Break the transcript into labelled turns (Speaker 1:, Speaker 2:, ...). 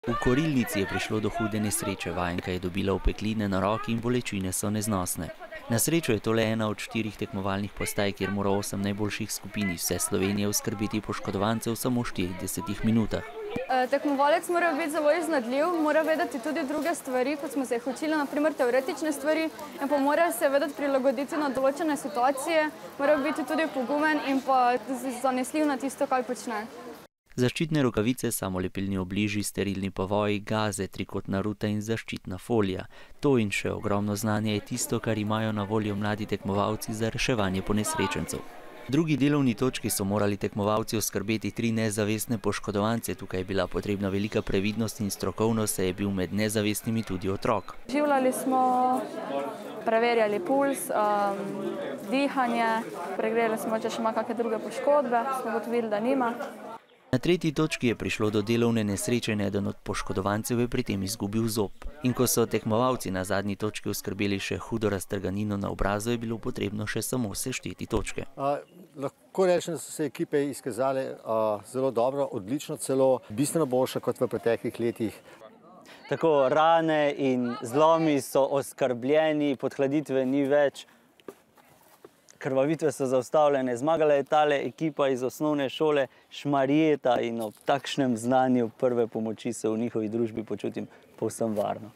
Speaker 1: V Korilnici je prišlo do hude nesreče, vajenka je dobila opekline na roki in bolečine so neznosne. Na srečo je to le ena od 4 tekmovalnih postaj, kjer mora 8 najboljših skupin iz vse Slovenije oskrbeti poškodovance v samo 40 minutah.
Speaker 2: Tekmovalec mora biti zelo iznajdljiv, mora vedeti tudi druge stvari, kot smo se jih učili, naprimer teoretične stvari, in pa mora se vedeti prilagoditi na določene situacije, mora biti tudi pogumen in pa zanesljiv na tisto, kaj počne.
Speaker 1: Zaščitne rokavice, samolepilni obliži, sterilni povoji, gaze, trikotna ruta in zaščitna folija. To in še ogromno znanja je tisto, kar imajo na voljo mladi tekmovalci za reševanje ponesrečencev. V drugi delovni točki so morali tekmovalci oskrbeti 3 nezavestne poškodovance. Tukaj je bila potrebna velika previdnost in strokovnost, saj je bil med nezavestnimi tudi otrok.
Speaker 2: Življali smo, preverjali puls, dihanje, pregledali smo, če še ima kakšne druge poškodbe, smo ugotovili, da nima.
Speaker 1: Na tretji točki je prišlo do delovne nesreče in eden od poškodovancev je pri tem izgubil zob. In ko so tekmovalci na zadnji točki oskrbeli še hudo raztrganino na obrazu, je bilo potrebno še samo sešteti točke.
Speaker 3: Lahko rečem, da so se ekipe izkazale zelo dobro, odlično celo, bistveno boljše kot v preteklih letih.
Speaker 4: Tako rane in zlomi so oskrbljeni, podhladitve ni več. Krvavitve so zaustavljene, zmagala je tale ekipa iz osnovne šole Šmarjeta in ob takšnem znanju prve pomoči se v njihovi družbi počutim povsem varno.